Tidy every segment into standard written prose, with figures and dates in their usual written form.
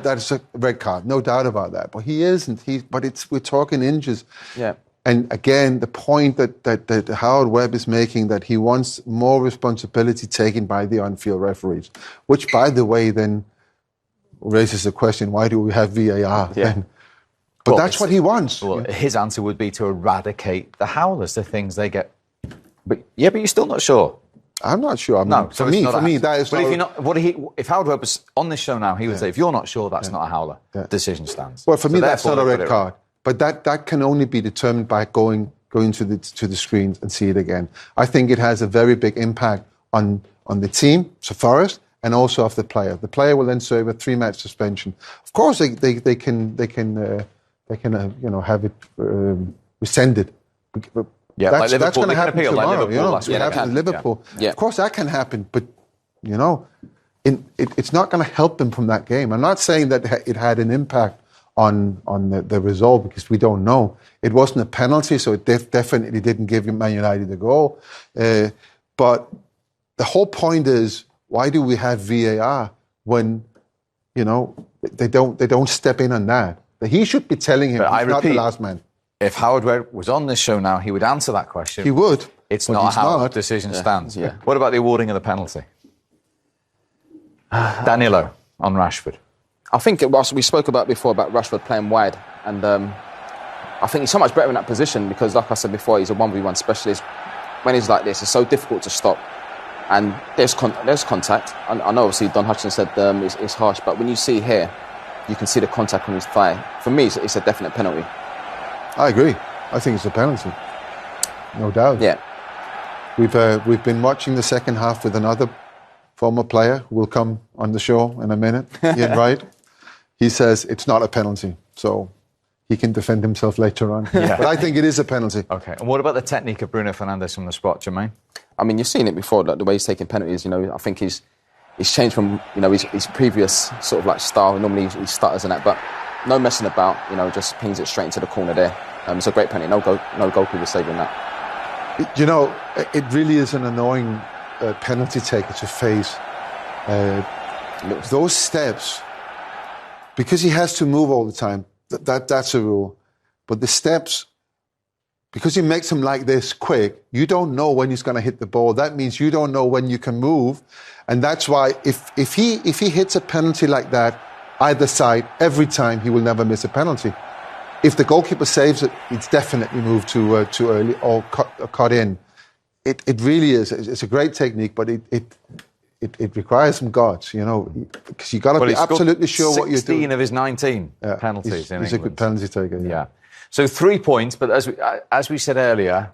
that's a red card, no doubt about that. But he isn't. We're talking inches. Yeah. And again, the point that Howard Webb is making, that he wants more responsibility taken by the on-field referees, which, by the way, then raises the question: why do we have VAR? Yeah. Then? But that's what he wants. Well, his answer would be to eradicate the howlers, the things they get. But you're still not sure. I'm not sure. No, for me, that is. But if you're not, if Howard Webb was on this show now, he would say, if you're not sure, that's not a howler. Decision stands. Well, for me, that's not a red card. But that can only be determined by going to the screens and see it again. I think it has a very big impact on the team, so Forest, and also of the player. The player will then serve a 3-match suspension. Of course, they can have it rescinded. Yeah, that's going to happen tomorrow. Like Liverpool. Of course, that can happen, but it's not going to help them from that game. I'm not saying that it had an impact on the result, because we don't know. It wasn't a penalty, so it definitely didn't give Man United the goal. But the whole point is, why do we have VAR when they don't step in on that? He should be telling him. He's not the last man. If Howard Webb was on this show now, he would answer that question. He would. It's not how the decision stands. Yeah. What about the awarding of the penalty? Danilo on Rashford. I think we spoke about before about Rashford playing wide, and I think he's so much better in that position because, like I said before, he's a 1v1 specialist. When he's like this, it's so difficult to stop, and there's contact. I know obviously Don Hutchinson said it's harsh, but when you see here, you can see the contact on his thigh. For me, it's a definite penalty. I agree. I think it's a penalty, no doubt. Yeah. We've been watching the second half with another former player who will come on the show in a minute, Ian Wright. He says it's not a penalty, so he can defend himself later on. Yeah. But I think it is a penalty. Okay. And what about the technique of Bruno Fernandes from the spot, Jermaine? I mean, you've seen it before, like the way he's taking penalties. I think he's changed from his previous sort of like style. Normally he stutters and that, but no messing about. Just pings it straight into the corner there. It's a great penalty. No goalkeeper saving that. It really is an annoying penalty taker to face. Those steps, because he has to move all the time. That's a rule. But the steps, because he makes them like this quick, you don't know when he's going to hit the ball. That means you don't know when you can move. And that's why if he hits a penalty like that, either side, every time, he will never miss a penalty. If the goalkeeper saves it, it's definitely moved too early or cut in. It really is. It's a great technique, but it requires some guts, because you got to be absolutely sure what you're doing. 16 of his 19 penalties in England. He's a good penalty taker. Yeah. So 3 points, but as we said earlier,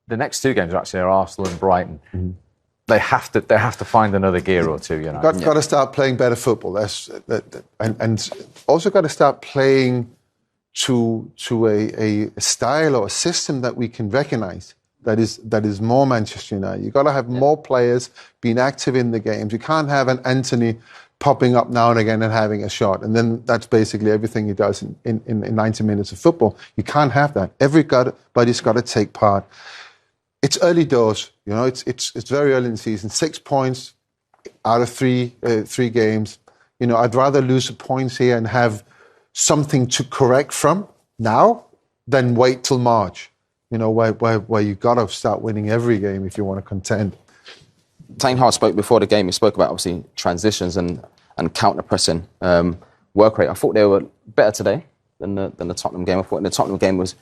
the next 2 games are Arsenal and Brighton. Mm-hmm. They have to find another gear or two. Got to start playing better football. And also got to start playing to a style or a system that we can recognise. That is more Manchester United. You've got to have more players being active in the games. You can't have an Anthony popping up now and again and having a shot, and then that's basically everything he does in 90 minutes of football. You can't have that. Everybody's got to take part. It's early doors, It's very early in the season. 6 points out of three games. I'd rather lose the points here and have something to correct from now than wait till March. Where you got to start winning every game if you want to contend. Ten Hag spoke before the game. He spoke about obviously transitions and counter pressing, work rate. I thought they were better today than the Tottenham game. I thought the Tottenham game was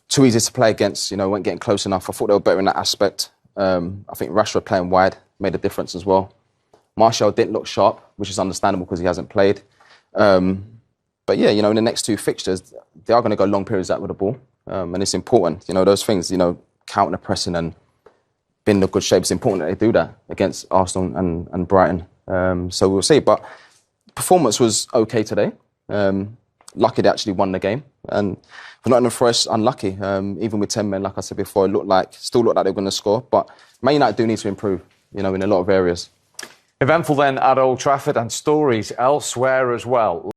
too easy to play against. Weren't getting close enough. I thought they were better in that aspect. I think Rashford playing wide made a difference as well. Martial didn't look sharp, which is understandable because he hasn't played. But yeah, in the next 2 fixtures, they are going to go long periods out with the ball. And it's important, those things, counter pressing and being in a good shape. It's important that they do that against Arsenal and Brighton. So we'll see. But performance was okay today. Lucky they actually won the game. And for Nottingham Forest, unlucky. Even with 10 men, like I said before, it still looked like they were going to score. But Man United do need to improve, in a lot of areas. Eventful then at Old Trafford and stories elsewhere as well.